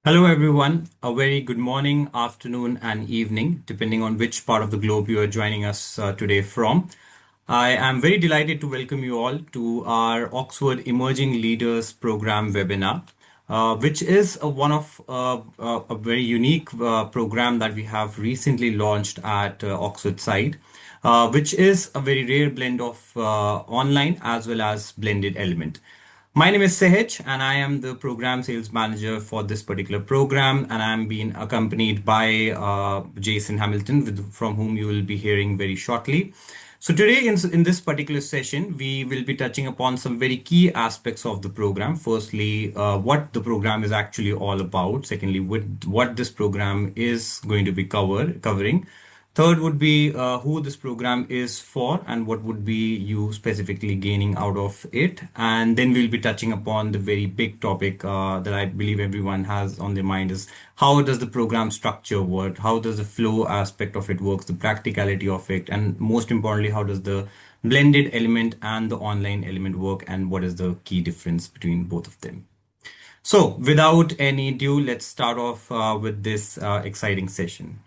Hello, everyone. A very good morning, afternoon, and evening, depending on which part of the globe you are joining us today from. I am very delighted to welcome you all to our Oxford Emerging Leaders Program webinar, which is a very unique program that we have recently launched at Oxford side, which is a very rare blend of online as well as blended element. My name is Sehaj, and I am the program sales manager for this particular program. And I'm being accompanied by Jason Hamilton, from whom you will be hearing very shortly. So today, in this particular session, we will be touching upon some very key aspects of the program. Firstly, what the program is actually all about. Secondly, what this program is going to be covering. Third would be who this program is for and what would be you specifically gaining out of it. And then we'll be touching upon the very big topic that I believe everyone has on their mind is how does the program structure work? How does the flow aspect of it works, the practicality of it, and most importantly, how does the blended element and the online element work, and what is the key difference between both of them? So without any ado, let's start off with this exciting session.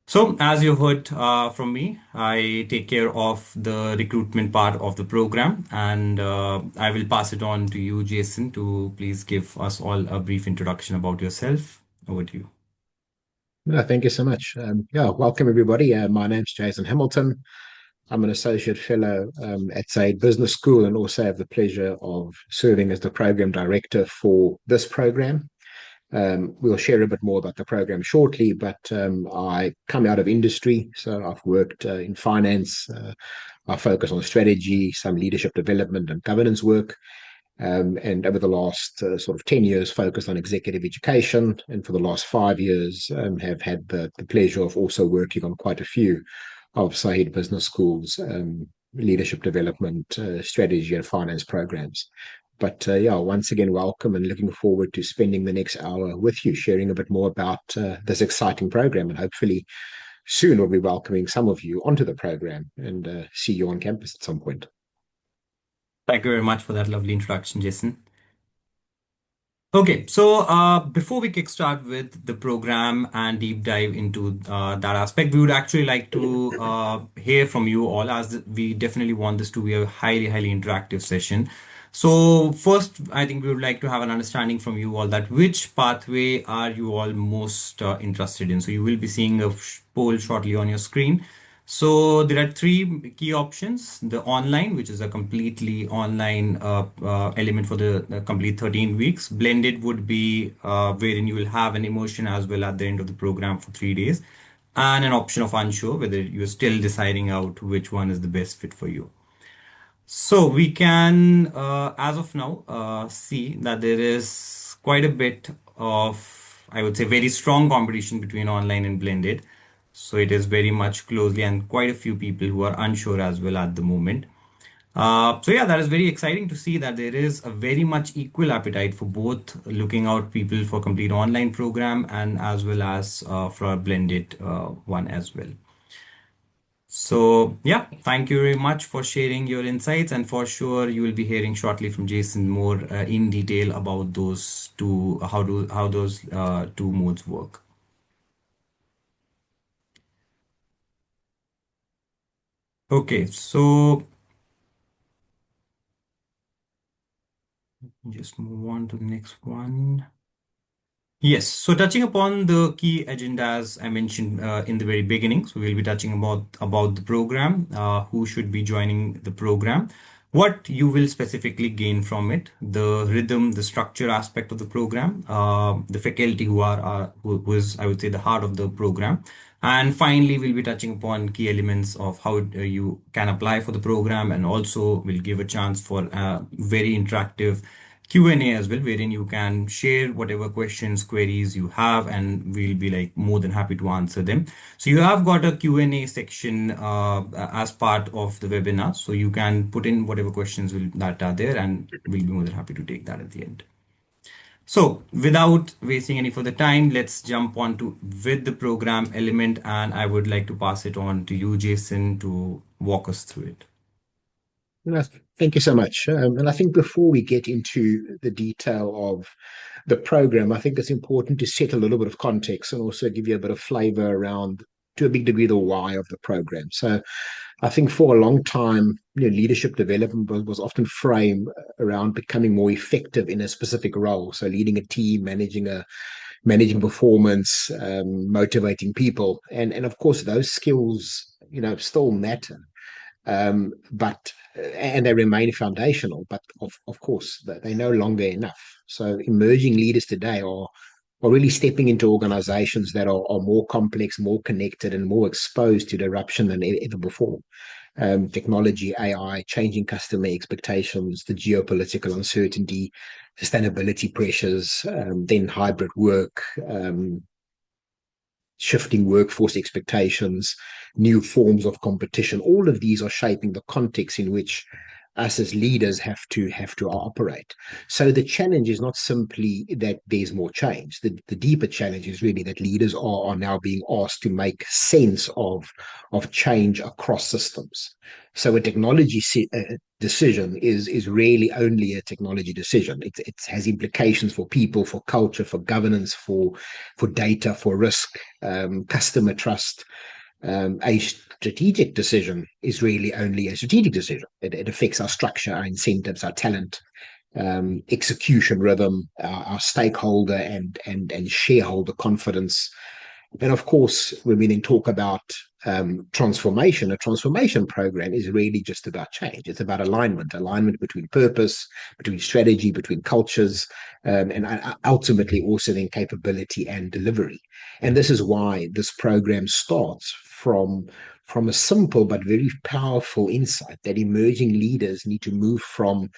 So, as you heard from me, I take care of the recruitment part of the program, and I will pass it on to you, Jason, to please give us all a brief introduction about yourself. Over to you. No, thank you so much. Welcome everybody. My name's Jason Hamilton. I'm an associate fellow at Said Business School and also have the pleasure of serving as the program director for this program. We'll share a bit more about the program shortly, but I come out of industry, so I've worked in finance. I focus on strategy, some leadership development and governance work. And over the last sort of 10 years, focused on executive education. And for the last 5 years, have had the pleasure of also working on quite a few of Said Business School's leadership development, strategy, and finance programs. But once again, welcome and looking forward to spending the next hour with you, sharing a bit more about this exciting program. And hopefully soon we'll be welcoming some of you onto the program and see you on campus at some point. Thank you very much for that lovely introduction, Jason. Okay, so before we kickstart with the program and deep dive into that aspect, we would actually like to hear from you all, as we definitely want this to be a highly, highly interactive session. So first, I think we would like to have an understanding from you all that which pathway are you all most interested in. So you will be seeing a poll shortly on your screen. So there are three key options. The online, which is a completely online element for the complete 13 weeks. Blended would be wherein you will have an immersion as well at the end of the program for 3 days. And an option of unsure, whether you're still deciding out which one is the best fit for you. So we can, as of now, see that there is quite a bit of, I would say, very strong competition between online and blended. So it is very much closely, and quite a few people who are unsure as well at the moment. So yeah, that is very exciting to see that there is a very much equal appetite for both looking out people for complete online program and as well as for a blended one as well. So yeah, thank you very much for sharing your insights, and for sure you will be hearing shortly from Jason more in detail about those two, how those two modes work. Okay, so just move on to the next one. Yes, so touching upon the key agendas I mentioned in the very beginning, so we'll be touching about the program, who should be joining the program, what you will specifically gain from it, the rhythm, the structure aspect of the program, the faculty who is, I would say, the heart of the program, and finally we'll be touching upon key elements of how you can apply for the program, and also we'll give a chance for very interactive Q&A as well, wherein you can share whatever questions, queries you have, and we'll be like more than happy to answer them. So you have got a Q&A section as part of the webinar, so you can put in whatever questions that are there, and we'll be more than happy to take that at the end. So without wasting any further time, let's jump on to with the program element, and I would like to pass it on to you, Jason, to walk us through it. No, thank you so much. And I think before we get into the detail of the program, I think it's important to set a little bit of context and also give you a bit of flavor around, to a big degree, the why of the program. So I think for a long time, leadership development was often framed around becoming more effective in a specific role. So leading a team, managing performance, motivating people, and of course those skills, still matter, but and they remain foundational. But of course, they're no longer enough. So emerging leaders today are really stepping into organizations that are more complex, more connected, and more exposed to disruption than ever before. Technology, AI, changing customer expectations, the geopolitical uncertainty, sustainability pressures, then hybrid work, shifting workforce expectations, new forms of competition. All of these are shaping the context in which us as leaders have to operate. So the challenge is not simply that there's more change. The deeper challenge is really that leaders are now being asked to make sense of change across systems. So a decision is really only a technology decision. It has implications for people, for culture, for governance, for data, for risk, customer trust. A strategic decision is really only a strategic decision. It affects our structure, our incentives, our talent, execution rhythm, our stakeholder and shareholder confidence. And of course, when we then talk about transformation, a transformation program is really just about change. It's about alignment between purpose, between strategy, between cultures, and ultimately also then capability and delivery. And this is why this program starts from a simple but very powerful insight that emerging leaders need to move from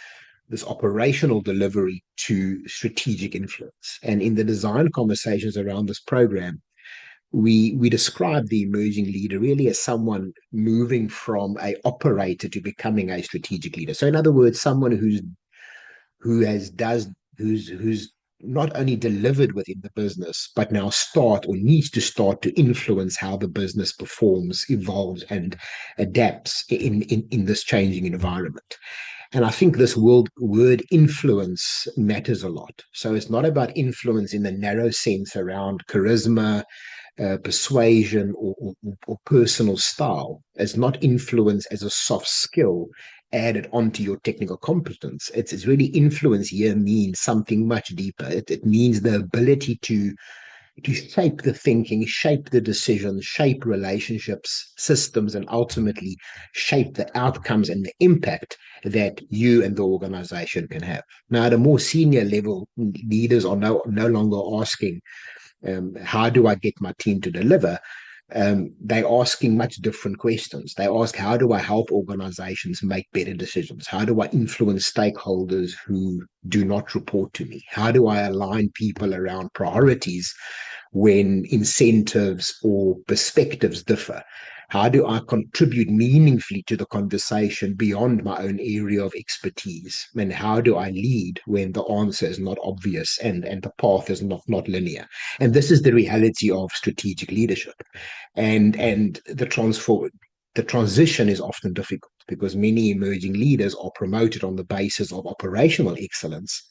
this operational delivery to strategic influence. And in the design conversations around this program, we describe the emerging leader really as someone moving from a operator to becoming a strategic leader. So in other words, someone who's not only delivered within the business, but now needs to start to influence how the business performs, evolves, and adapts in this changing environment. And I think this word influence matters a lot. So it's not about influence in the narrow sense around charisma, persuasion, or personal style. It's not influence as a soft skill added onto your technical competence. It's really influence here means something much deeper. It means the ability to shape the thinking, shape the decisions, shape relationships, systems, and ultimately shape the outcomes and the impact that you and the organization can have. Now, at a more senior level, leaders are no longer asking, how do I get my team to deliver? They're asking much different questions. They ask, how do I help organizations make better decisions? How do I influence stakeholders who do not report to me? How do I align people around priorities when incentives or perspectives differ? How do I contribute meaningfully to the conversation beyond my own area of expertise? And how do I lead when the answer is not obvious and the path is not linear? And this is the reality of strategic leadership. And the transition is often difficult because many emerging leaders are promoted on the basis of operational excellence,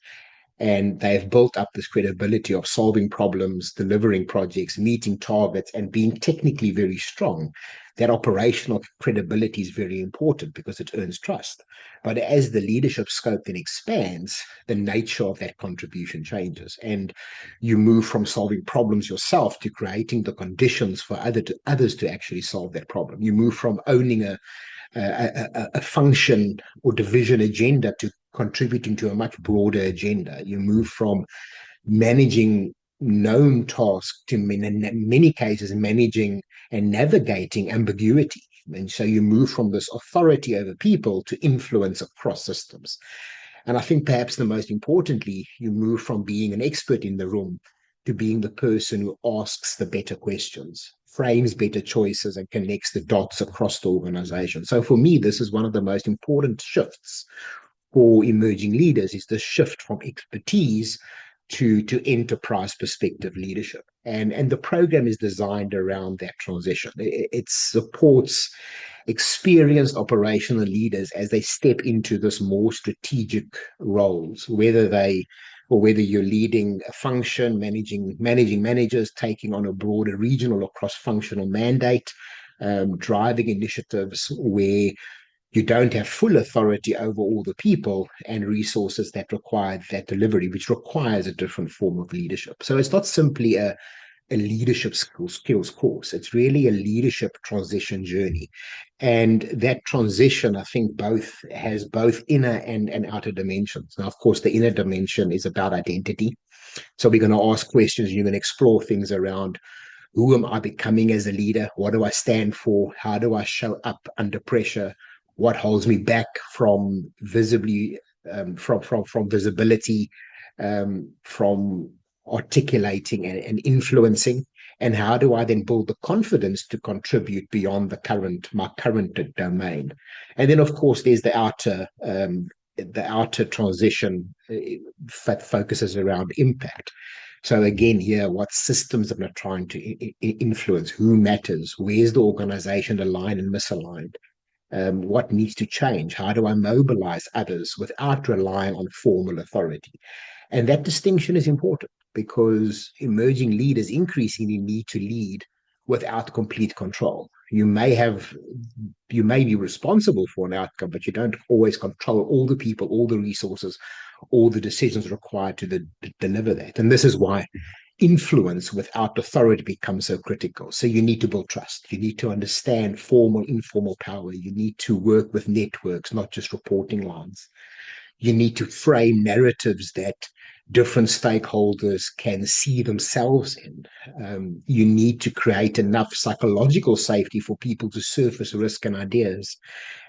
and they have built up this credibility of solving problems, delivering projects, meeting targets, and being technically very strong. That operational credibility is very important because it earns trust. But as the leadership scope then expands, the nature of that contribution changes. And you move from solving problems yourself to creating the conditions for others to actually solve that problem. You move from owning a function or division agenda to contributing to a much broader agenda. You move from managing known tasks to, in many cases, managing and navigating ambiguity. And so you move from this authority over people to influence across systems. And I think perhaps the most importantly, you move from being an expert in the room to being the person who asks the better questions, frames better choices, and connects the dots across the organization. So for me, this is one of the most important shifts for emerging leaders, is the shift from expertise to enterprise perspective leadership. And the program is designed around that transition. It supports experienced operational leaders as they step into this more strategic roles, whether you're leading a function, managing managers, taking on a broader regional or cross-functional mandate, driving initiatives where you don't have full authority over all the people and resources that require that delivery, which requires a different form of leadership. So it's not simply a leadership skills course. It's really a leadership transition journey. And that transition, I think, has both inner and outer dimensions. Now, of course, the inner dimension is about identity. So we're going to ask questions, you're going to explore things around who am I becoming as a leader? What do I stand for? How do I show up under pressure? What holds me back from visibly from visibility, from articulating and influencing? And how do I then build the confidence to contribute beyond my current domain? And then, of course, there's the outer transition that focuses around impact. So again, here, what systems am I trying to influence? Who matters? Where's the organization aligned and misaligned? What needs to change? How do I mobilize others without relying on formal authority? And that distinction is important because emerging leaders increasingly need to lead without complete control. You may be responsible for an outcome, but you don't always control all the people, all the resources, all the decisions required to deliver that. And this is why influence without authority becomes so critical. So you need to build trust. You need to understand formal, informal power. You need to work with networks, not just reporting lines. You need to frame narratives that different stakeholders can see themselves in. You need to create enough psychological safety for people to surface risk and ideas.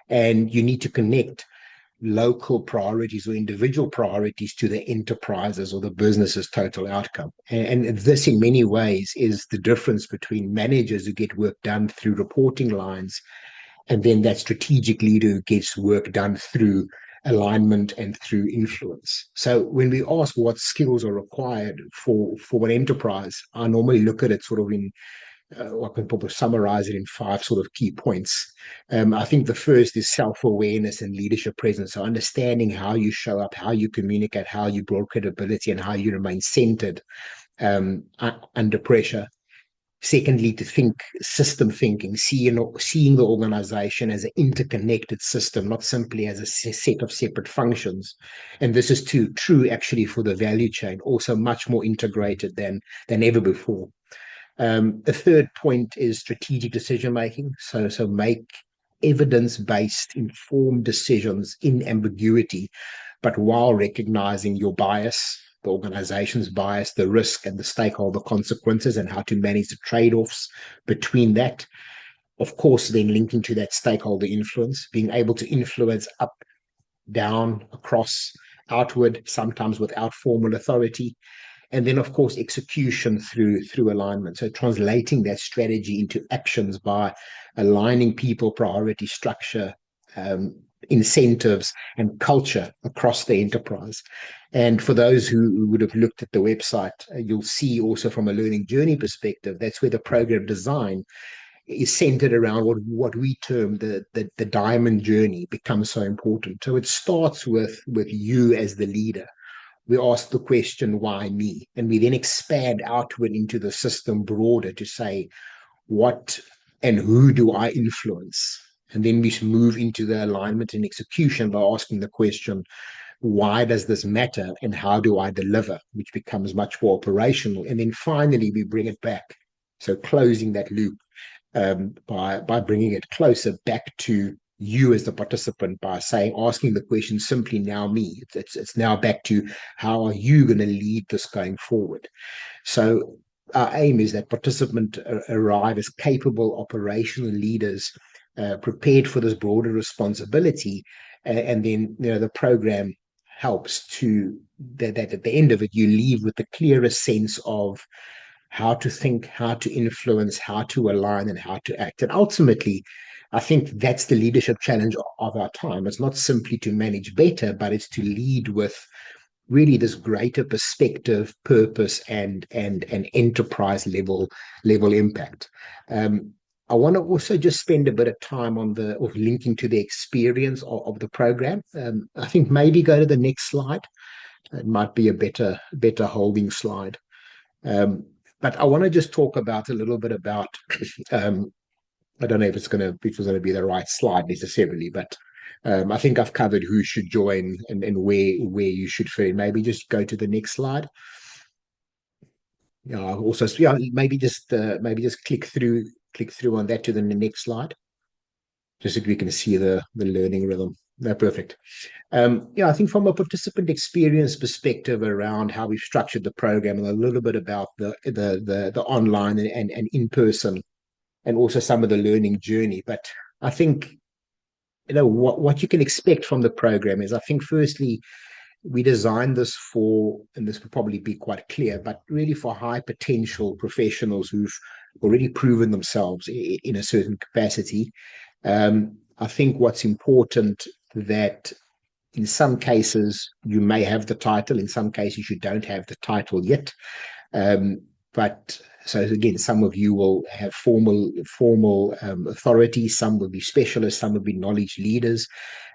And you need to connect local priorities or individual priorities to the enterprises or the business's total outcome. And this, in many ways, is the difference between managers who get work done through reporting lines and then that strategic leader who gets work done through alignment and through influence. So when we ask what skills are required for an enterprise, I normally look at it sort of in I can probably summarize it in five sort of key points. I think the first is self-awareness and leadership presence. So understanding how you show up, how you communicate, how you build credibility, and how you remain centered under pressure. Secondly, to think system thinking, seeing the organization as an interconnected system, not simply as a set of separate functions. And this is true actually for the value chain, also much more integrated than ever before. The third point is strategic decision making. So make evidence-based, informed decisions in ambiguity, but while recognizing your bias, the organization's bias, the risk and the stakeholder consequences, and how to manage the trade-offs between that. Of course, then linking to that stakeholder influence, being able to influence up, down, across, outward, sometimes without formal authority. And then, of course, execution through alignment. So translating that strategy into actions by aligning people, priority structure, incentives, and culture across the enterprise. And for those who would have looked at the website, you'll see also from a learning journey perspective, that's where the program design is centered around what we term the diamond journey becomes so important. So it starts with you as the leader. We ask the question, why me? And we then expand outward into the system broader to say, what and who do I influence? And then we move into the alignment and execution by asking the question, why does this matter and how do I deliver? Which becomes much more operational. And then finally, we bring it back. So closing that loop by bringing it closer back to you as the participant by asking the question simply now me. It's now back to how are you going to lead this going forward? So our aim is that participants arrive as capable operational leaders prepared for this broader responsibility. And then the program helps to that at the end of it, you leave with the clearest sense of how to think, how to influence, how to align, and how to act. And ultimately, I think that's the leadership challenge of our time. It's not simply to manage better, but it's to lead with really this greater perspective, purpose, and enterprise level impact. Um, I want to also just spend a bit of time on the of linking to the experience of the program. I think maybe go to the next slide. It might be a better holding slide. Um, but I want to just talk about a little bit about um, I don't know if it's going to be the right slide necessarily, but I think I've covered who should join and where you should fit in. Maybe just go to the next slide. Yeah, also, yeah, maybe just click through on that to the next slide, just so we can see the learning rhythm. No, perfect. Yeah, I think from a participant experience perspective around how we've structured the program and a little bit about the online and in person and also some of the learning journey. But I think what you can expect from the program is, I think, firstly, we designed this for, and this will probably be quite clear, but really for high potential professionals who've already proven themselves in a certain capacity. I think what's important that in some cases you may have the title, in some cases you don't have the title yet. Um, but so again, some of you will have formal authority, some will be specialists, some will be knowledge leaders.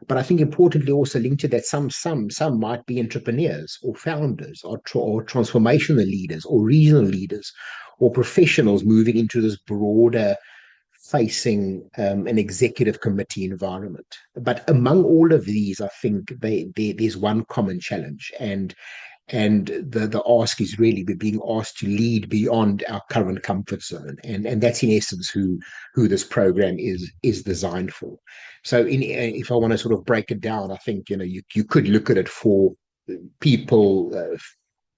But I think importantly also linked to that, some might be entrepreneurs or founders or transformational leaders or regional leaders or professionals moving into this broader facing an executive committee environment. But among all of these, I think there's one common challenge, and the ask is really we're being asked to lead beyond our current comfort zone, and that's in essence who this program is designed for. So if I want to sort of break it down, I think you could look at it for people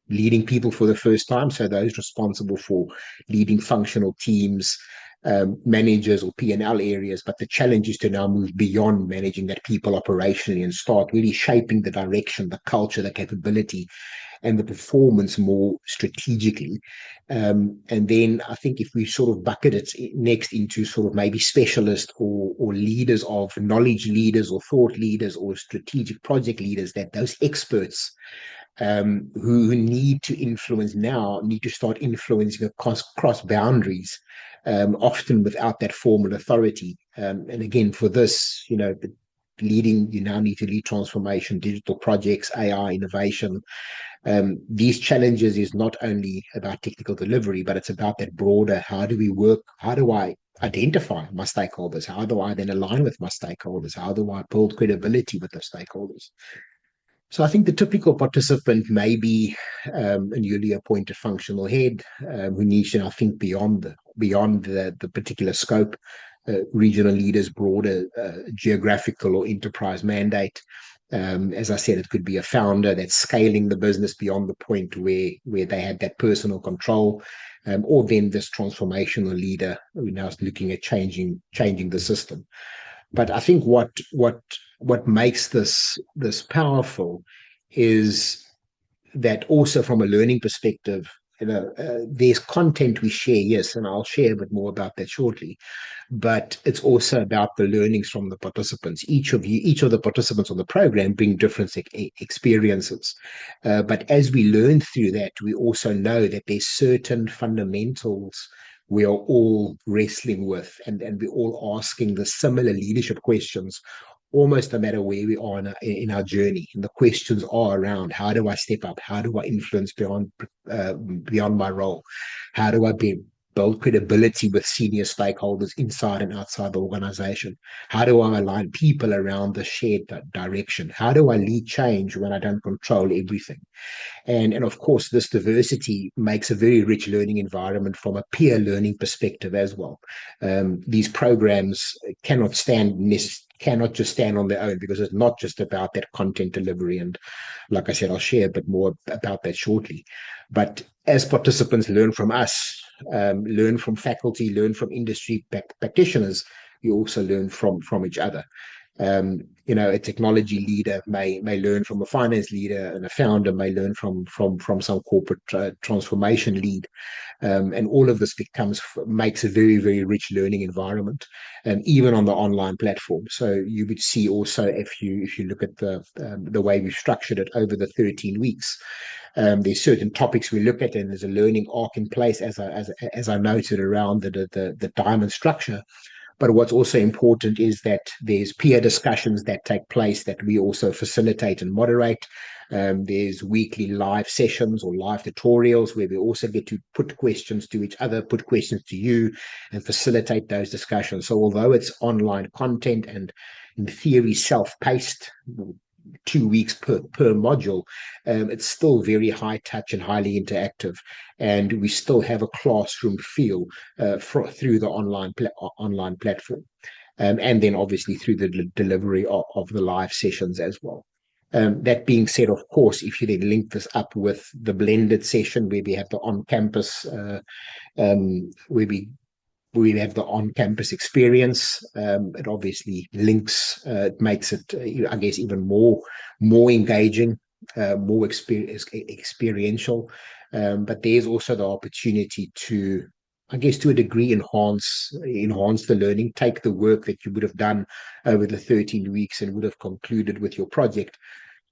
leading people for the first time, so those responsible for leading functional teams, managers or P&L areas. But the challenge is to now move beyond managing that people operationally and start really shaping the direction, the culture, the capability, and the performance more strategically. And then I think if we sort of bucket it next into sort of maybe specialists or leaders of knowledge leaders or thought leaders or strategic project leaders, that those experts who need to influence now need to start influencing across boundaries, often without that formal authority. And again, for this, you now need to lead transformation, digital projects, AI, innovation. These challenges is not only about technical delivery, but it's about that broader, how do we work? How do I identify my stakeholders? How do I then align with my stakeholders? How do I build credibility with the stakeholders? So I think the typical participant may be a newly appointed functional head who needs to now think beyond the particular scope, regional leaders, broader geographical or enterprise mandate. As I said, it could be a founder that's scaling the business beyond the point where they had that personal control, or then this transformational leader who now is looking at changing the system. But I think what makes this powerful is that also from a learning perspective, there's content we share, yes, and I'll share a bit more about that shortly. But it's also about the learnings from the participants. Each of the participants on the program bring different experiences. But as we learn through that, we also know that there's certain fundamentals we are all wrestling with, and we're all asking the similar leadership questions almost no matter where we are in our journey. And the questions are around, how do I step up? How do I influence beyond my role? How do I build credibility with senior stakeholders inside and outside the organization? How do I align people around the shared direction? How do I lead change when I don't control everything? And of course, this diversity makes a very rich learning environment from a peer learning perspective as well. These programs cannot just stand on their own, because it's not just about that content delivery. And like I said, I'll share a bit more about that shortly. But as participants learn from us, learn from faculty, learn from industry practitioners, you also learn from each other. A technology leader may learn from a finance leader, and a founder may learn from some corporate transformation lead. And all of this makes a very, very rich learning environment, even on the online platform. So you would see also, if you look at the way we've structured it over the 13 weeks, there's certain topics we look at, and there's a learning arc in place, as I noted, around the diamond structure. But what's also important is that there's peer discussions that take place that we also facilitate and moderate. There's weekly live sessions or live tutorials where we also get to put questions to each other, put questions to you, and facilitate those discussions. So although it's online content and in theory self-paced, 2 weeks per module, it's still very high touch and highly interactive, and we still have a classroom feel through the online platform, and then obviously through the delivery of the live sessions as well. That being said, of course, if you then link this up with the blended session where we have the on-campus, where we have the on-campus experience. It obviously links, it makes it, I guess, even more engaging, more experiential. But there's also the opportunity to, I guess, to a degree, enhance the learning, take the work that you would have done over the 13 weeks and would have concluded with your project,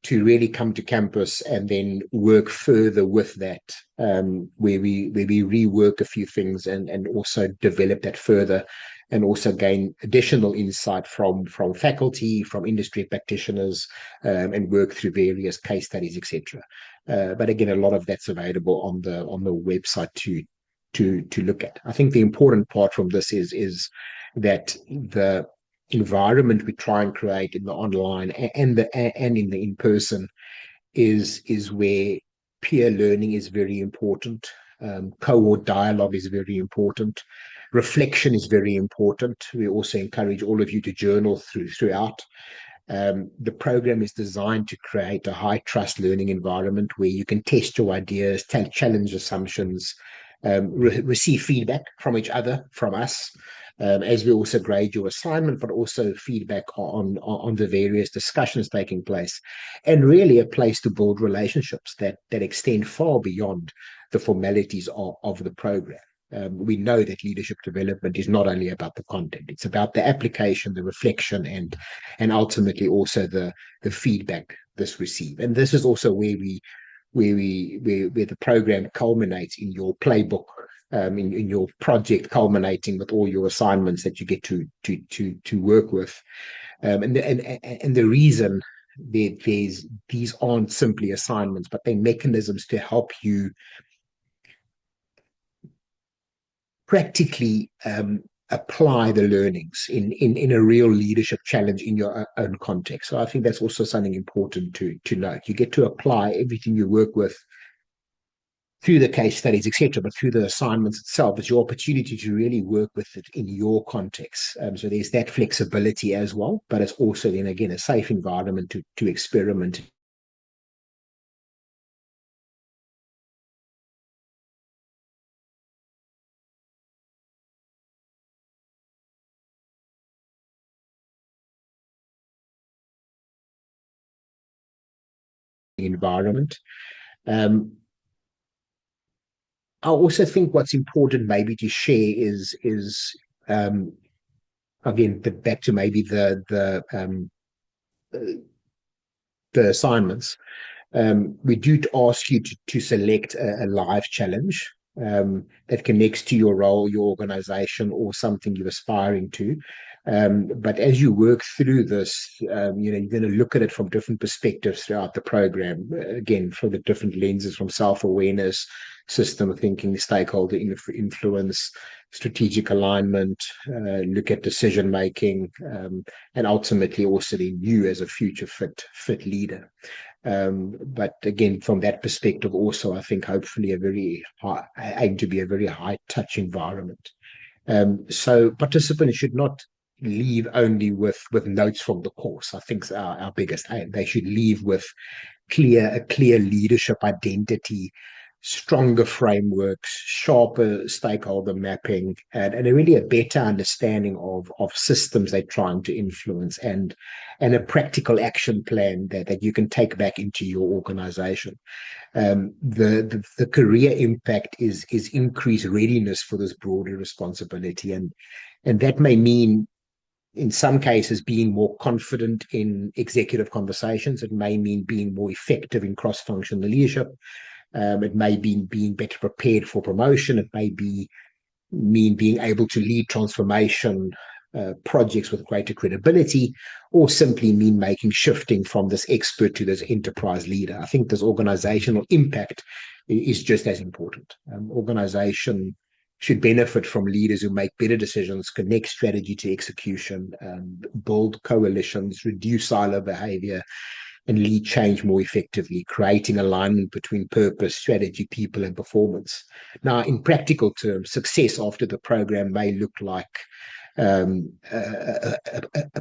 to really come to campus and then work further with that, where we rework a few things and also develop that further, and also gain additional insight from faculty, from industry practitioners, and work through various case studies, etc. But again, a lot of that's available on the website to look at. I think the important part from this is that the environment we try and create in the online and in the in-person is where peer learning is very important. Cohort dialogue is very important. Reflection is very important. We also encourage all of you to journal throughout. The program is designed to create a high trust learning environment where you can test your ideas, challenge assumptions, receive feedback from each other, from us, as we also grade your assignment, but also feedback on the various discussions taking place, and really a place to build relationships that extend far beyond the formalities of the program. We know that leadership development is not only about the content; it's about the application, the reflection, and ultimately also the feedback this receive. And this is also where the program culminates in your playbook, in your project, culminating with all your assignments that you get to work with. And the reason these aren't simply assignments, but they're mechanisms to help you practically apply the learnings in a real leadership challenge in your own context. So I think that's also something important to note. You get to apply everything you work with through the case studies, etc., but through the assignments itself. It's your opportunity to really work with it in your context. So there's that flexibility as well, but it's also then again a safe environment to experiment. Environment. I also think what's important maybe to share is again back to maybe the assignments. We do ask you to select a live challenge that connects to your role, your organization, or something you're aspiring to. But as you work through this, you're going to look at it from different perspectives throughout the program. Again, from the different lenses, from self-awareness, system thinking, stakeholder influence, strategic alignment, look at decision making, and ultimately also then you as a future fit leader. But again, from that perspective, also, I think hopefully aim to be a very high touch environment. So participants should not leave only with notes from the course. I think our biggest aim. They should leave with a clear leadership identity, stronger frameworks, sharper stakeholder mapping, and a really a better understanding of systems they're trying to influence, and a practical action plan that you can take back into your organization. The career impact is increased readiness for this broader responsibility, and that may mean in some cases being more confident in executive conversations. It may mean being more effective in cross-functional leadership. It may be being better prepared for promotion. It may mean being able to lead transformation projects with greater credibility, or simply mean making shifting from this expert to this enterprise leader. I think this organizational impact is just as important. Organization should benefit from leaders who make better decisions, connect strategy to execution, build coalitions, reduce silo behavior, and lead change more effectively, creating alignment between purpose, strategy, people, and performance. Now, in practical terms, success after the program may look like a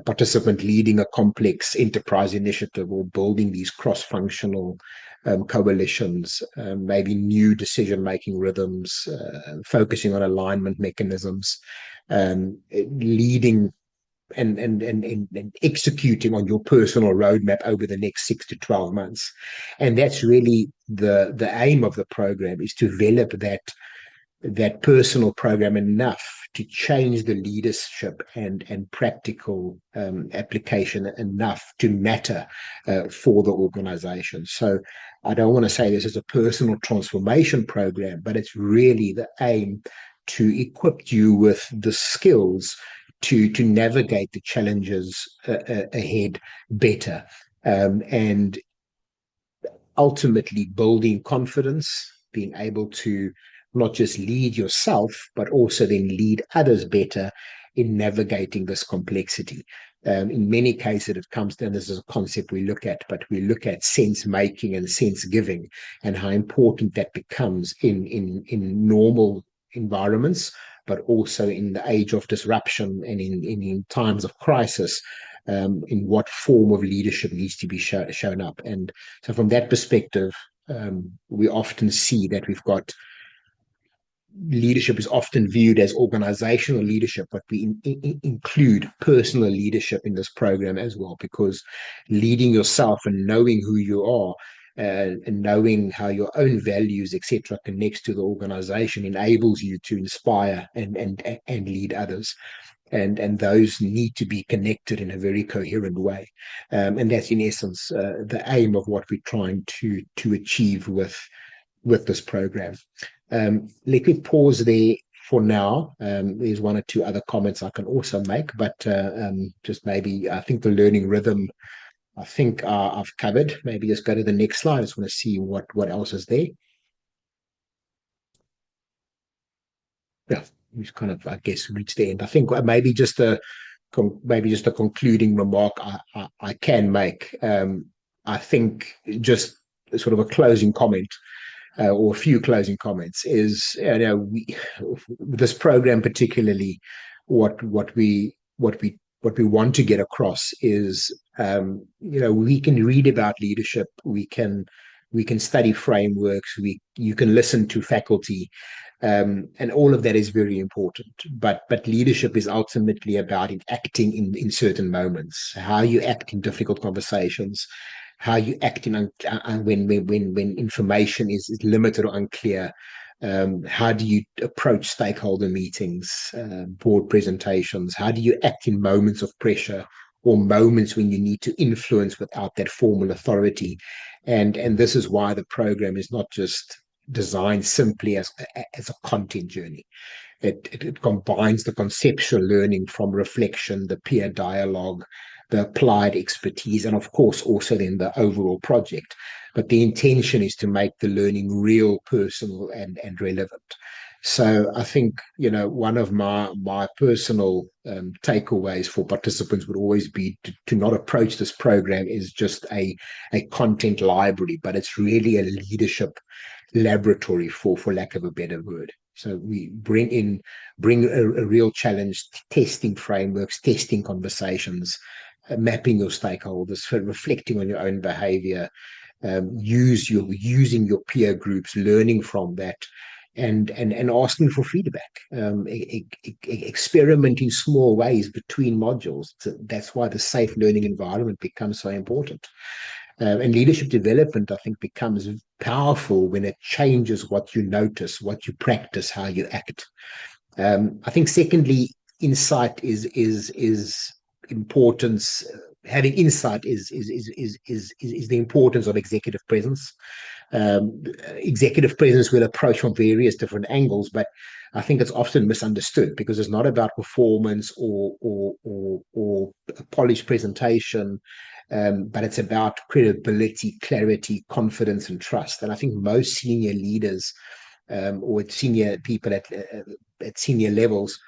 participant leading a complex enterprise initiative or building these cross-functional coalitions, maybe new decision-making rhythms, focusing on alignment mechanisms, leading and executing on your personal roadmap over the next 6 to 12 months. And that's really the aim of the program, is to develop that personal program enough to change the leadership and practical application enough to matter for the organization. So I don't want to say this is a personal transformation program, but it's really the aim to equip you with the skills to navigate the challenges ahead better, and ultimately building confidence, being able to not just lead yourself, but also then lead others better in navigating this complexity. In many cases, it comes down, this is a concept we look at, but we look at sense making and sense giving, and how important that becomes in normal environments, but also in the age of disruption and in times of crisis. In what form of leadership needs to be shown up. And so from that perspective, we often see that we've got leadership is often viewed as organizational leadership, but we include personal leadership in this program as well, because leading yourself and knowing who you are, and knowing how your own values, etc., connects to the organization, enables you to inspire and lead others. And those need to be connected in a very coherent way, and that's in essence the aim of what we're trying to achieve with this program. Let me pause there for now. There's one or two other comments I can also make, but just maybe I think the learning rhythm, I think I've covered. Maybe just go to the next slide. I just want to see what else is there. Yeah, we've kind of, I guess, reached the end. I think maybe just a concluding remark I can make. I think just sort of a closing comment, or a few closing comments, is this program particularly, what we want to get across is, we can read about leadership, we can study frameworks, you can listen to faculty, and all of that is very important. But leadership is ultimately about acting in certain moments, how you act in difficult conversations, how you act when information is limited or unclear. How do you approach stakeholder meetings, board presentations? How do you act in moments of pressure or moments when you need to influence without that formal authority? And this is why the program is not just designed simply as a content journey. It combines the conceptual learning from reflection, the peer dialogue, the applied expertise, and of course also then the overall project. But the intention is to make the learning real, personal, and relevant. So I think, one of my personal takeaways for participants would always be to not approach this program as just a content library, but it's really a leadership laboratory, for lack of a better word. So we bring a real challenge, testing frameworks, testing conversations, mapping your stakeholders, reflecting on your own behavior, using your peer groups, learning from that, and asking for feedback, experiment in small ways between modules. So that's why the safe learning environment becomes so important. And leadership development, I think, becomes powerful when it changes what you notice, what you practice, how you act. I think, secondly, insight is importance. Having insight is the importance of executive presence. Executive presence will approach from various different angles, but I think it's often misunderstood because it's not about performance or a polished presentation, but it's about credibility, clarity, confidence, and trust. And I think most senior leaders, or senior people at senior levels,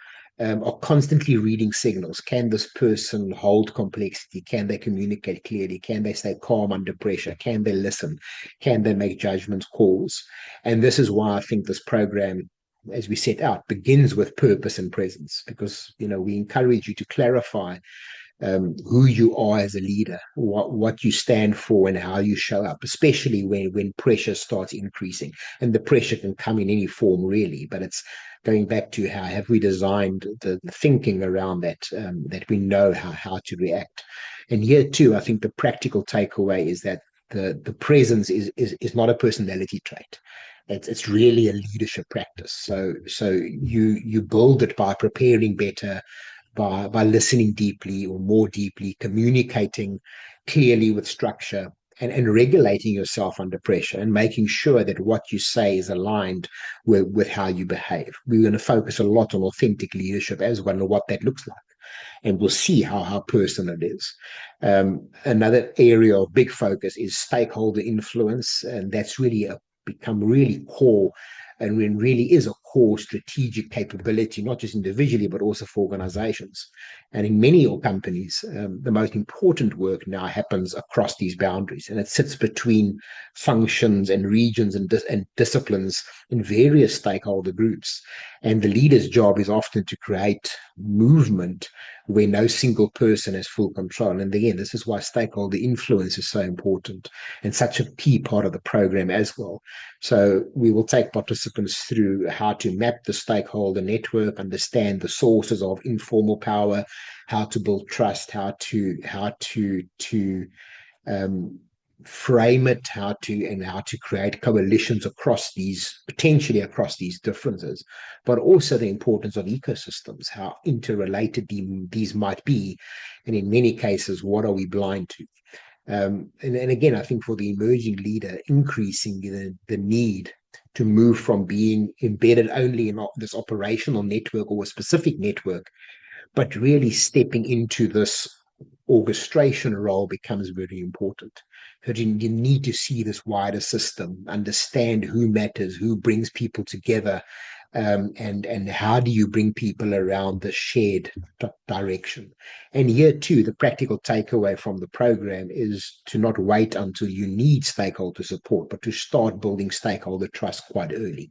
are constantly reading signals. Can this person hold complexity? Can they communicate clearly? Can they stay calm under pressure? Can they listen? Can they make judgment calls? And this is why I think this program, as we set out, begins with purpose and presence, because we encourage you to clarify who you are as a leader, what you stand for, and how you show up, especially when pressure starts increasing. And the pressure can come in any form, really, but it's going back to how have we designed the thinking around that, that we know how to react. And here too, I think the practical takeaway is that the presence is not a personality trait. It's really a leadership practice. So you build it by preparing better, by listening deeply or more deeply, communicating clearly with structure, and regulating yourself under pressure, and making sure that what you say is aligned with how you behave. We're going to focus a lot on authentic leadership as well, and what that looks like. And we'll see how personal it is. Another area of big focus is stakeholder influence, and that's really become really core, and really is a core strategic capability, not just individually, but also for organizations. And in many companies, the most important work now happens across these boundaries, and it sits between functions and regions and disciplines in various stakeholder groups. And the leader's job is often to create movement where no single person has full control. And again, this is why stakeholder influence is so important and such a key part of the program as well. So we will take participants through how to map the stakeholder network, understand the sources of informal power, how to build trust, how to um, frame it, how to create coalitions potentially across these differences, but also the importance of ecosystems, how interrelated these might be, and in many cases, what are we blind to? And again, I think for the emerging leader, increasing the need to move from being embedded only in this operational network or a specific network, but really stepping into this orchestration role becomes very important. Because you need to see this wider system, understand who matters, who brings people together, and how do you bring people around the shared direction. And here too, the practical takeaway from the program is to not wait until you need stakeholder support, but to start building stakeholder trust quite early.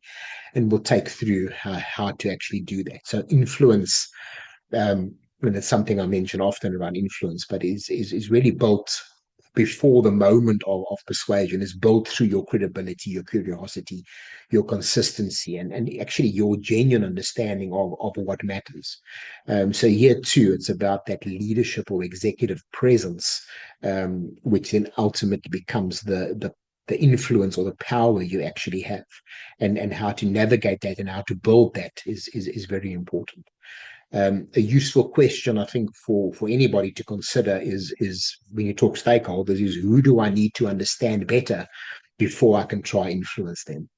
And we'll take through how to actually do that. So influence, and it's something I mention often around influence, but is really built before the moment of persuasion, is built through your credibility, your curiosity, your consistency, and actually your genuine understanding of what matters. So here too, it's about that leadership or executive presence, which then ultimately becomes the influence or the power you actually have, and how to navigate that and how to build that is very important. A useful question, I think, for anybody to consider is when you talk stakeholders, is who do I need to understand better before I can try influence them?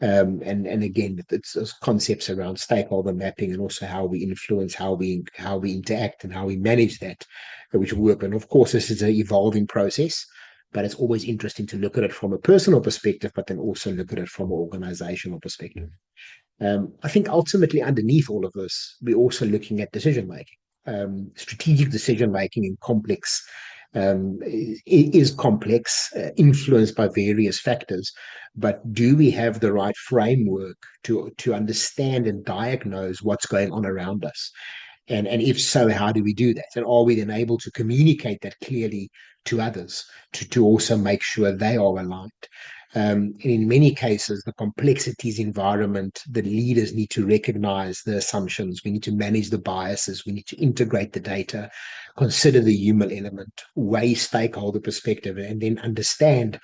And again, it's those concepts around stakeholder mapping, and also how we influence, how we interact, and how we manage that, which work. And of course, this is an evolving process, but it's always interesting to look at it from a personal perspective, but then also look at it from an organizational perspective. I think ultimately underneath all of this, we're also looking at decision making. Strategic decision making in complex is complex, influenced by various factors. But do we have the right framework to understand and diagnose what's going on around us? And if so, how do we do that? And are we then able to communicate that clearly to others to also make sure they are aligned? And in many cases, the complexities environment, the leaders need to recognize the assumptions. We need to manage the biases. We need to integrate the data, consider the human element, weigh stakeholder perspective, and then understand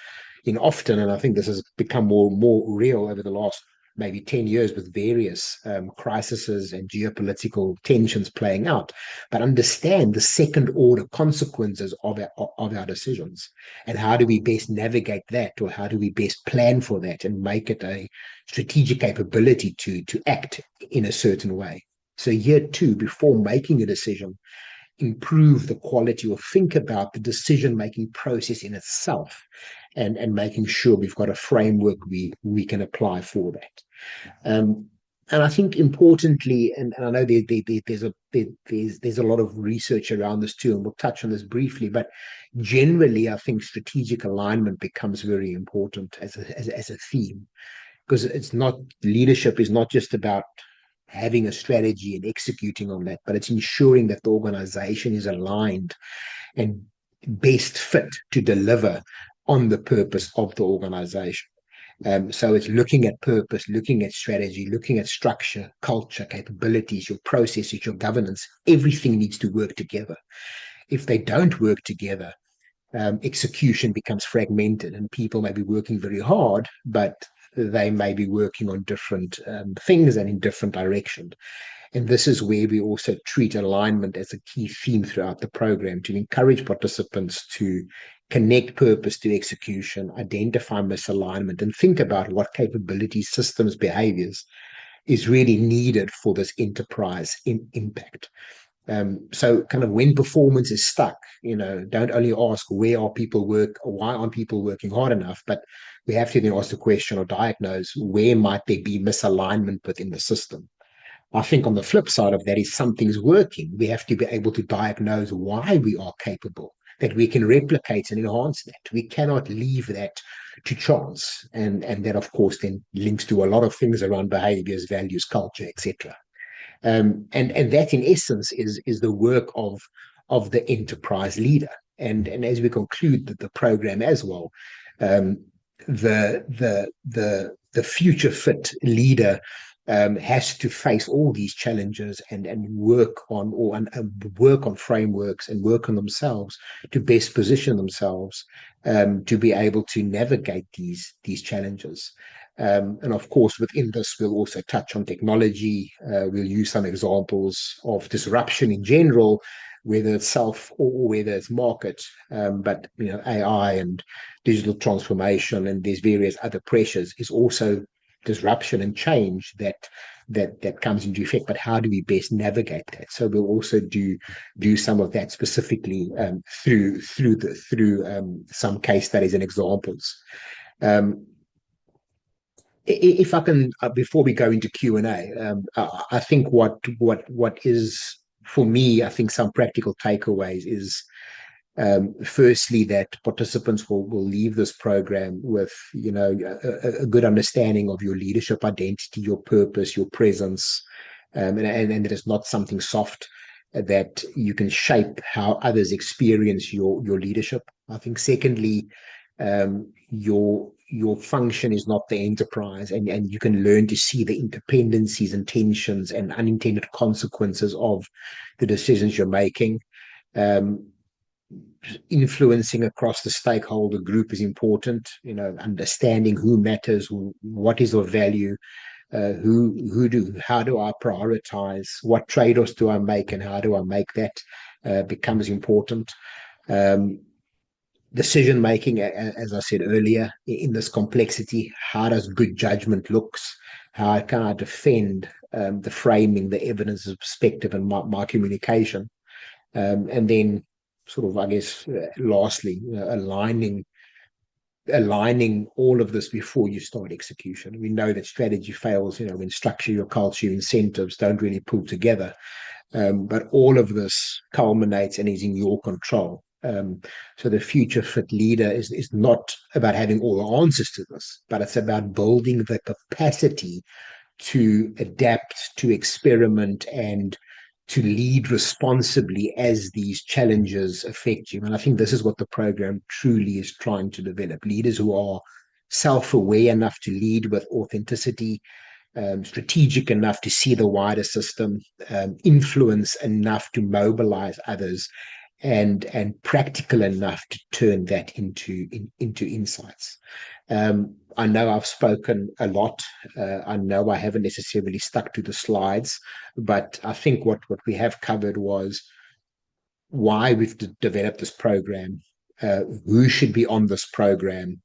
often, and I think this has become more real over the last maybe 10 years with various crises and geopolitical tensions playing out, but understand the second order consequences of our decisions. And how do we best navigate that, or how do we best plan for that and make it a strategic capability to act in a certain way? So here too, before making a decision, improve the quality or think about the decision-making process in itself, and making sure we've got a framework we can apply for that. Um, and I think importantly, and I know there's a lot of research around this too, and we'll touch on this briefly, but generally, I think strategic alignment becomes very important as a theme, because it's not leadership is not just about having a strategy and executing on that, but it's ensuring that the organization is aligned and best fit to deliver on the purpose of the organization. So it's looking at purpose, looking at strategy, looking at structure, culture, capabilities, your processes, your governance. Everything needs to work together. If they don't work together, execution becomes fragmented, and people may be working very hard, but they may be working on different things and in different directions. And this is where we also treat alignment as a key theme throughout the program, to encourage participants to connect purpose to execution, identify misalignment, and think about what capabilities, systems, behaviors is really needed for this enterprise impact. So kind of when performance is stuck, don't only ask where are people work or why aren't people working hard enough, but we have to then ask the question or diagnose where might there be misalignment within the system. I think on the flip side of that is something's working. We have to be able to diagnose why we are capable, that we can replicate and enhance that. We cannot leave that to chance. And that, of course, then links to a lot of things around behaviors, values, culture, etc. And that, in essence, is the work of the enterprise leader. And as we conclude the program as well, um, the future fit leader has to face all these challenges and work on frameworks and work on themselves to best position themselves to be able to navigate these challenges. And of course, within this, we'll also touch on technology. We'll use some examples of disruption in general, whether it's self or whether it's market. But AI and digital transformation and these various other pressures is also disruption and change that comes into effect. But how do we best navigate that? So we'll also do some of that specifically through some case studies and examples. If I can, before we go into Q&A, I think what is for me, I think some practical takeaways is firstly that participants will leave this program with a good understanding of your leadership identity, your purpose, your presence, and that it's not something soft, that you can shape how others experience your leadership. I think secondly, your function is not the enterprise, and you can learn to see the interdependencies and tensions and unintended consequences of the decisions you're making. Influencing across the stakeholder group is important. Understanding who matters, what is of value, how do I prioritize, what trade-offs do I make, and how do I make that becomes important. Decision making, as I said earlier, in this complexity, how does good judgment looks? How can I defend the framing, the evidence, the perspective, and my communication? And then, sort of, I guess, lastly, aligning all of this before you start execution. We know that strategy fails, when structure, your culture, your incentives don't really pull together. But all of this culminates and is in your control. So the future fit leader is not about having all the answers to this, but it's about building the capacity to adapt, to experiment, and to lead responsibly as these challenges affect you. And I think this is what the program truly is trying to develop: leaders who are self-aware enough to lead with authenticity, strategic enough to see the wider system, influence enough to mobilize others, and practical enough to turn that into insights. I know I've spoken a lot. I know I haven't necessarily stuck to the slides, but I think what we have covered was why we've developed this program, who should be on this program,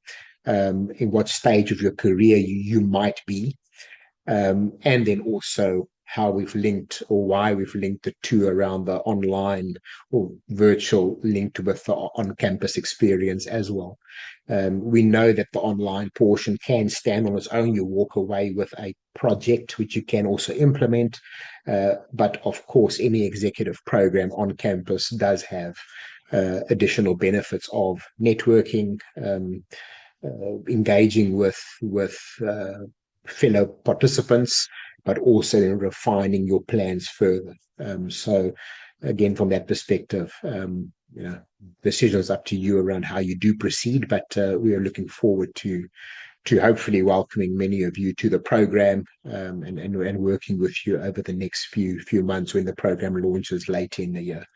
in what stage of your career you might be, and then also how we've linked, or why we've linked the two around the online or virtual linked with the on-campus experience as well. We know that the online portion can stand on its own. You walk away with a project which you can also implement. But of course, any executive program on campus does have additional benefits of networking, engaging with fellow participants, but also in refining your plans further. So, again, from that perspective, decisions up to you around how you do proceed. But we are looking forward to hopefully welcoming many of you to the program, and working with you over the next few months when the program launches later in the year.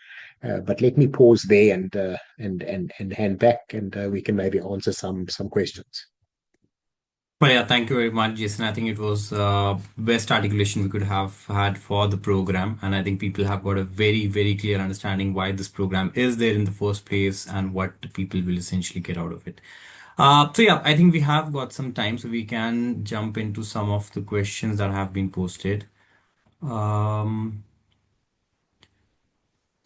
But let me pause there and hand back, and we can maybe answer some questions. Well, yeah, thank you very much, Jason. I think it was best articulation we could have had for the program, and I think people have got a very, very clear understanding why this program is there in the first place and what people will essentially get out of it. So yeah, I think we have got some time, so we can jump into some of the questions that have been posted. Um,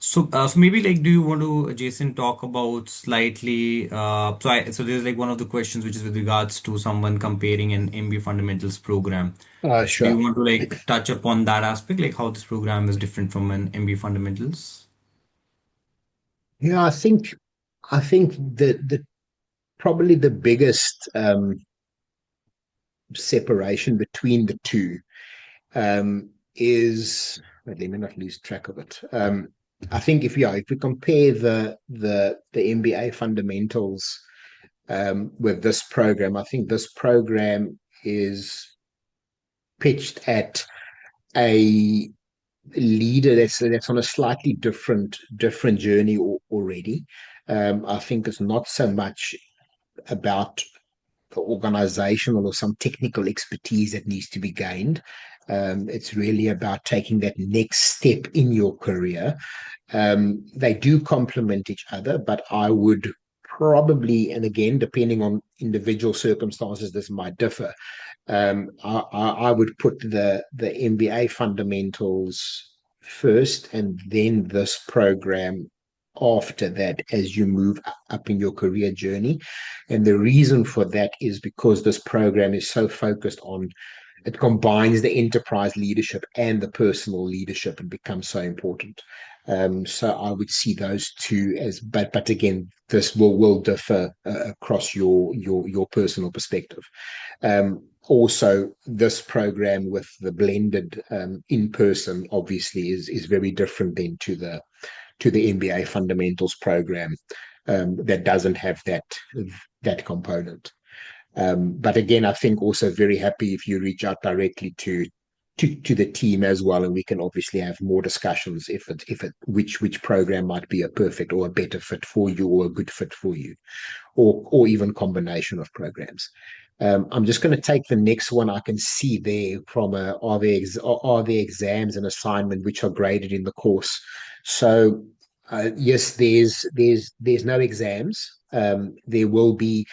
so maybe like, do you want to, Jason, talk about slightly? So there's like one of the questions which is with regards to someone comparing an MBA fundamentals program. So do you Sure. want to like touch upon that aspect, like how this program is different from an MBA fundamentals? Yeah, I think the probably the biggest separation between the two, is, let me not lose track of it. I think if we compare the MBA fundamentals with this program, I think this program is pitched at a leader that's on a slightly different journey already. I think it's not so much about the organizational or some technical expertise that needs to be gained. It's really about taking that next step in your career. They do complement each other, but I would probably, and again, depending on individual circumstances, this might differ. I would put the MBA fundamentals first, and then this program after that as you move up in your career journey. And the reason for that is because this program is so focused on, it combines the enterprise leadership and the personal leadership and becomes so important. So I would see those two as, but again, this will differ across your personal perspective. Also, this program with the blended in person obviously is very different than to the MBA fundamentals program, that doesn't have that component. But again, I think also very happy if you reach out directly to the team as well, and we can obviously have more discussions if it which program might be a perfect or a better fit for you, or a good fit for you, or even combination of programs. I'm just going to take the next one I can see there from are there exams and assignment which are graded in the course. So yes, there's no exams. There will be,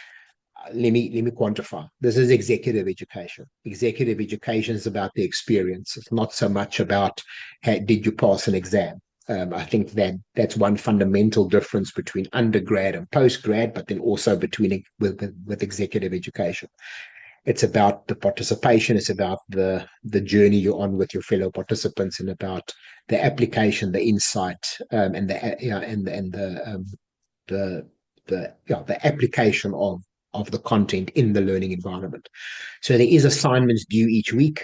let me quantify. This is executive education. Executive education is about the experience. It's not so much about, hey, did you pass an exam. I think that's one fundamental difference between undergrad and postgrad, but then also between with executive education. It's about the participation. It's about the journey you're on with your fellow participants, and about the application, the insight, and the the application of the content in the learning environment. So there is assignments due each week.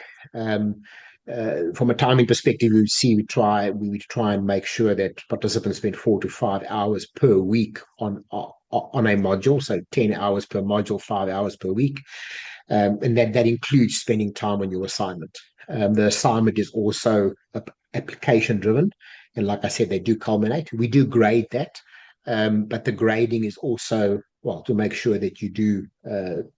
from a timing perspective, we try and make sure that participants spend 4 to 5 hours per week on a module, so 10 hours per module, 5 hours per week, and that includes spending time on your assignment. The assignment is also application driven, and like I said, they do culminate. We do grade that, but the grading is also, well, to make sure that you do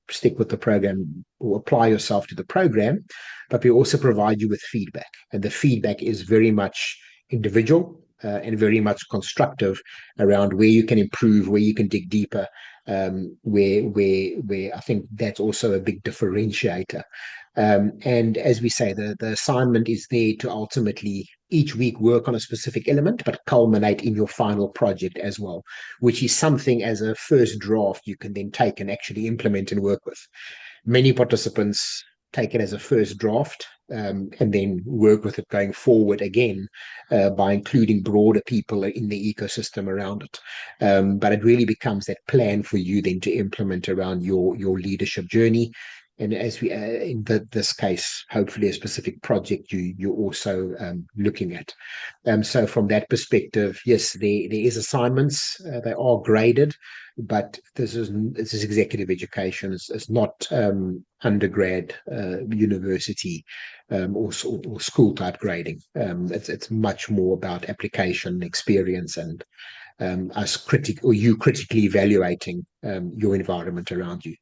stick with the program or apply yourself to the program, but we also provide you with feedback, and the feedback is very much individual. And very much constructive around where you can improve, where you can dig deeper, where I think that's also a big differentiator. And as we say, the assignment is there to ultimately each week work on a specific element, but culminate in your final project as well, which is something as a first draft you can then take and actually implement and work with. Many participants take it as a first draft, and then work with it going forward again, by including broader people in the ecosystem around it. But it really becomes that plan for you then to implement around your leadership journey. And as we in this case, hopefully a specific project you're also looking at. So from that perspective, yes, there is assignments. They are graded, but this is executive education. It's not undergrad, university, or school type grading. It's much more about application experience and you critically evaluating your environment around you.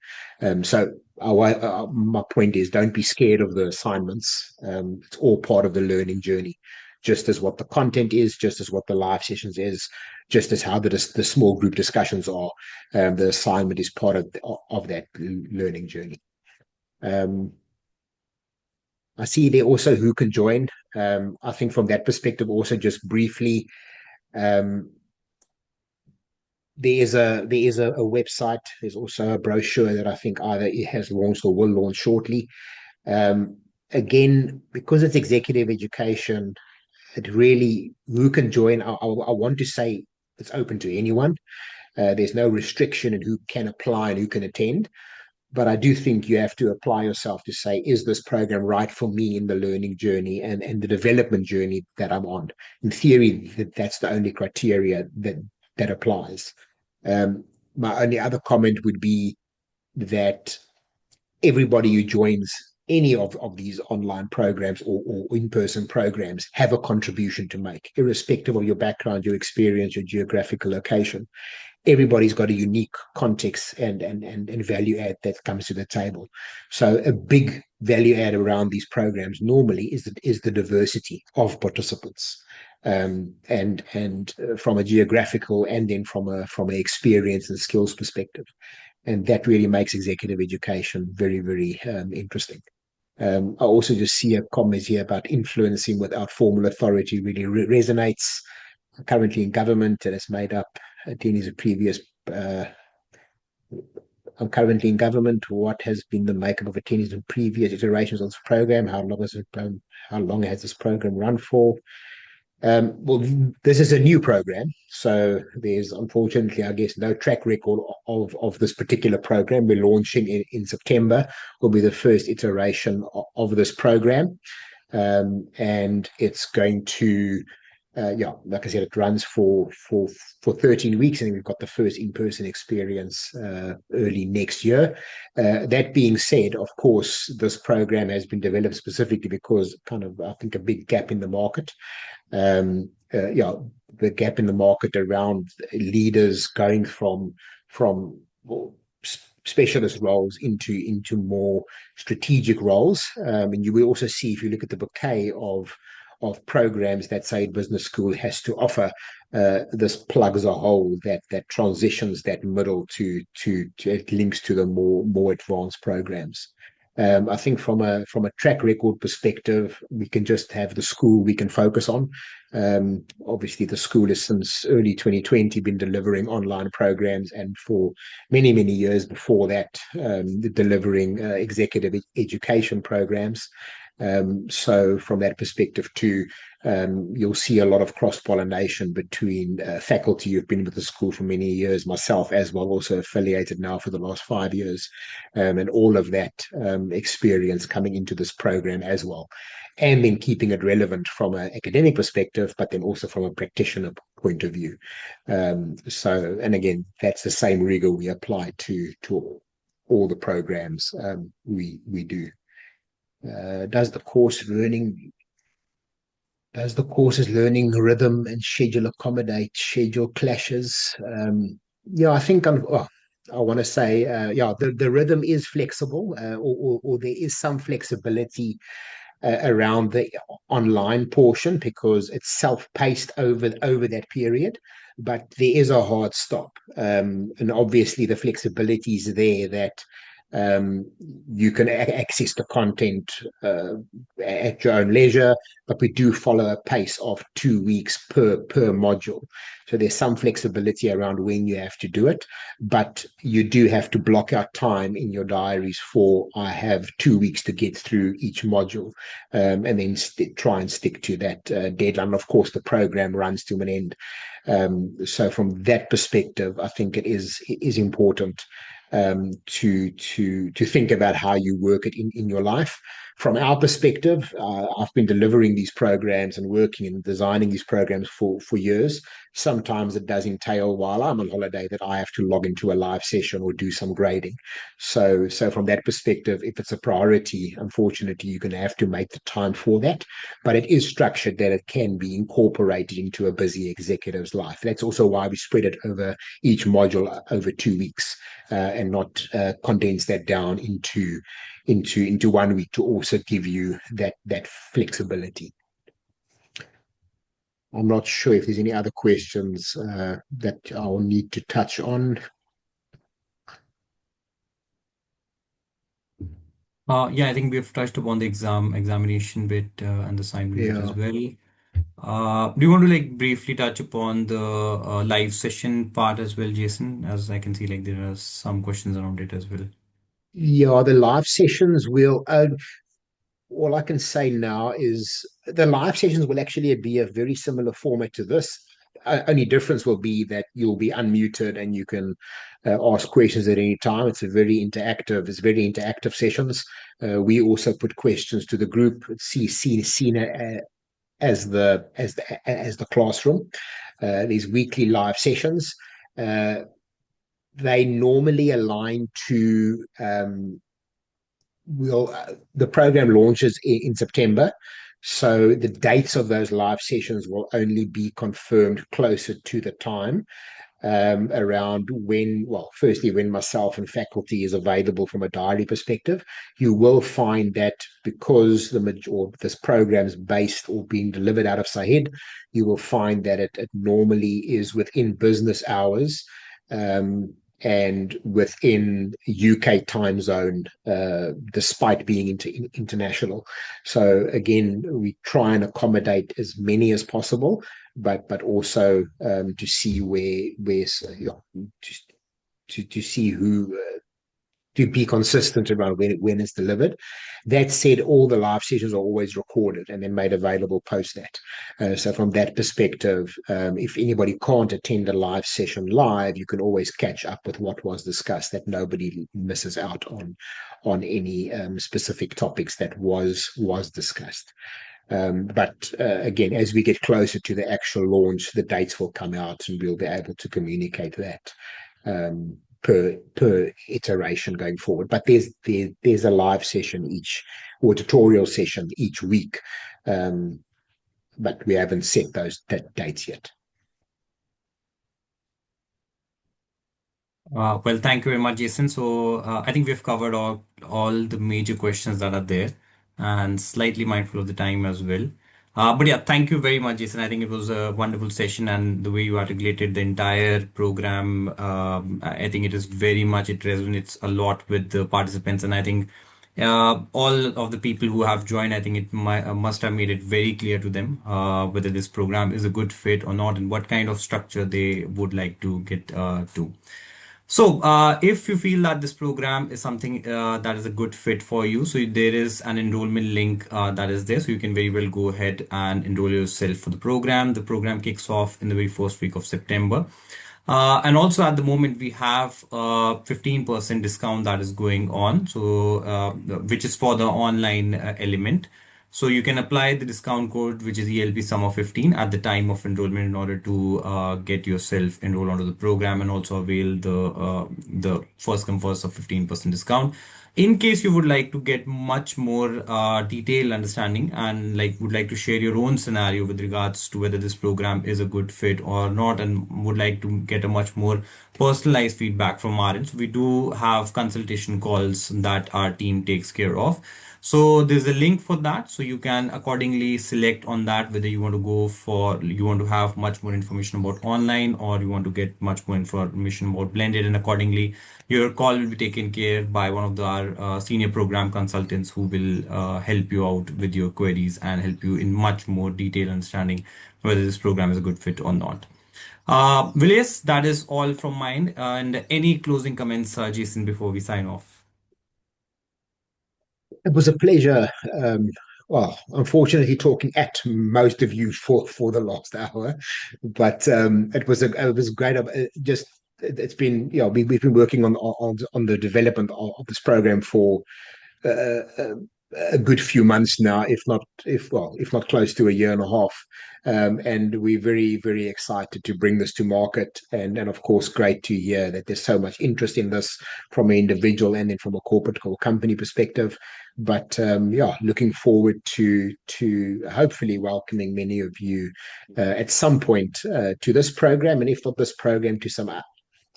So my point is, don't be scared of the assignments. It's all part of the learning journey, just as what the content is, just as what the live sessions is, just as how the small group discussions are. The assignment is part of that learning journey. I see there also who can join. I think from that perspective, also just briefly, um, there is a website. There's also a brochure that I think either it has launched or will launch shortly. Again, because it's executive education, it really, who can join. I want to say it's open to anyone. There's no restriction in who can apply and who can attend. But I do think you have to apply yourself to say, is this program right for me in the learning journey and the development journey that I'm on? In theory, that's the only criteria that applies. My only other comment would be that everybody who joins any of these online programs or in-person programs have a contribution to make, irrespective of your background, your experience, your geographical location. Everybody's got a unique context and value add that comes to the table. So a big value add around these programs normally is the diversity of participants, and from a geographical and then from a experience and skills perspective, and that really makes executive education very, very interesting. I also just see a comment here about influencing without formal authority really resonates. Currently in government, and it's made up attendees of previous. I'm currently in government. What has been the makeup of attendees in previous iterations of this program? How long has this program run for? Well, this is a new program, so there's unfortunately, I guess, no track record of this particular program. We're launching in September. Will be the first iteration of this program, and it's going to, like I said, it runs for 13 weeks, and we've got the first in-person experience early next year. That being said, of course, this program has been developed specifically because kind of, I think, a big gap in the market. The gap in the market around leaders going from specialist roles into more strategic roles. And you will also see, if you look at the bouquet of programs that Say Business School has to offer, this plugs a hole that transitions that middle to it links to the more advanced programs. I think from a track record perspective, we can just have the school we can focus on. Obviously, the school has since early 2020 been delivering online programs, and for many, many years before that, delivering executive education programs. So from that perspective too, you'll see a lot of cross-pollination between faculty who've been with the school for many years, myself as well, also affiliated now for the last 5 years, and all of that experience coming into this program as well. And then keeping it relevant from an academic perspective, but then also from a practitioner point of view. And again, that's the same rigor we apply to all the programs we do. Does the course's learning rhythm and schedule accommodate schedule clashes? Yeah, I think I want to say, yeah, the rhythm is flexible, or there is some flexibility around the online portion because it's self-paced over that period, but there is a hard stop, and obviously the flexibility is there that um, you can access the content at your own leisure, but we do follow a pace of 2 weeks per module. So there's some flexibility around when you have to do it, but you do have to block out time in your diaries for I have 2 weeks to get through each module, and then try and stick to that deadline. Of course, the program runs to an end. So from that perspective, I think it is important to think about how you work it in your life. From our perspective, I've been delivering these programs and working and designing these programs for years. Sometimes it does entail while I'm on holiday that I have to log into a live session or do some grading. So from that perspective, if it's a priority, unfortunately, you're going to have to make the time for that. But it is structured that it can be incorporated into a busy executive's life. That's also why we spread it over each module over 2 weeks, and not condense that down into 1 week to also give you that flexibility. I'm not sure if there's any other questions that I'll need to touch on. Yeah, I think we have touched upon the examination bit and the assignment bit as Yeah. well. Do you want to like briefly touch upon the live session part as well, Jason? As I can see, like there are some questions around it as well. Yeah, the live sessions will all I can say now is the live sessions will actually be a very similar format to this. Only difference will be that you'll be unmuted and you can ask questions at any time. It's very interactive sessions. We also put questions to the group, seen as the classroom. These weekly live sessions. Uh, they normally align to the program launches in September. So the dates of those live sessions will only be confirmed closer to the time, around when, well, firstly, when myself and faculty is available from a diary perspective. You will find that because this program is based or being delivered out of Sahid, you will find that it normally is within business hours, um, and within UK time zone, despite being international. So again, we try and accommodate as many as possible, but also to see to see who to be consistent around when it's delivered. That said, all the live sessions are always recorded and then made available post that. So from that perspective, if anybody can't attend a live session live, you can always catch up with what was discussed, that nobody misses out on any specific topics that was discussed. But again, as we get closer to the actual launch, the dates will come out and we'll be able to communicate that per iteration going forward. But there's a live session or tutorial session each week, but we haven't set that dates yet. Well, thank you very much, Jason. So I think we've covered all the major questions that are there, and slightly mindful of the time as well. But yeah, thank you very much, Jason. I think it was a wonderful session, and the way you articulated the entire program, I think it resonates a lot with the participants, and I think all of the people who have joined, I think must have made it very clear to them whether this program is a good fit or not, and what kind of structure they would like to get to. If you feel that this program is something that is a good fit for you, so there is an enrollment link that is there, so you can very well go ahead and enroll yourself for the program. The program kicks off in the very first week of September. And also at the moment we have 15% discount that is going on, which is for the online element. So you can apply the discount code, which is ELP Summer 15, at the time of enrollment in order to get yourself enrolled onto the program and also avail the first come first of 15% discount. In case you would like to get much more detailed understanding and like would like to share your own scenario with regards to whether this program is a good fit or not, and would like to get a much more personalized feedback from our end, so we do have consultation calls that our team takes care of. So there's a link for that, so you can accordingly select on that whether you want to have much more information about online, or you want to get much more information about blended, and accordingly your call will be taken care by one of our senior program consultants who will help you out with your queries and help you in much more detailed understanding whether this program is a good fit or not. Vilas, that is all from mine. And any closing comments, Jason, before we sign off? It was a pleasure. Well, unfortunately, talking at most of you for the last hour, but it was great. Just it's been we've been working on the development of this program for a, a good few months now, if not close to a year and a half. And we're very excited to bring this to market. And of course, great to hear that there's so much interest in this from an individual and then from a corporate or company perspective. But yeah, looking forward to hopefully welcoming many of you at some point to this program, and if not this program, to some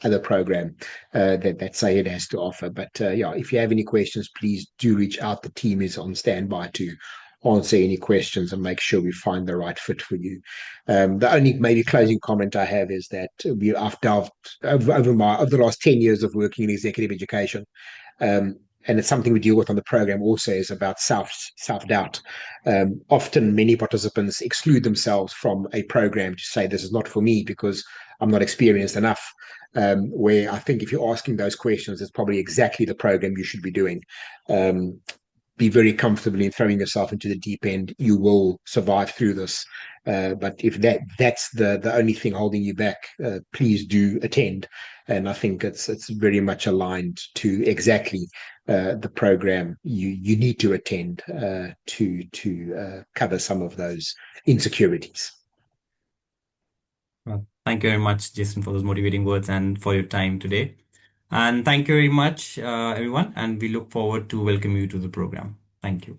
other program that Sayed has to offer. But yeah, if you have any questions, please do reach out. The team is on standby to answer any questions and make sure we find the right fit for you. The only maybe closing comment I have is that I've delved over the last 10 years of working in executive education. Um, and it's something we deal with on the program also, is about self-doubt. Often many participants exclude themselves from a program to say this is not for me because I'm not experienced enough. Where I think if you're asking those questions, it's probably exactly the program you should be doing. Um, be very comfortable in throwing yourself into the deep end. You will survive through this. But if that's the only thing holding you back, please do attend. And I think it's very much aligned to exactly the program you need to attend to cover some of those insecurities. Well, thank you very much, Jason, for those motivating words and for your time today. And thank you very much, everyone. And we look forward to welcome you to the program. Thank you.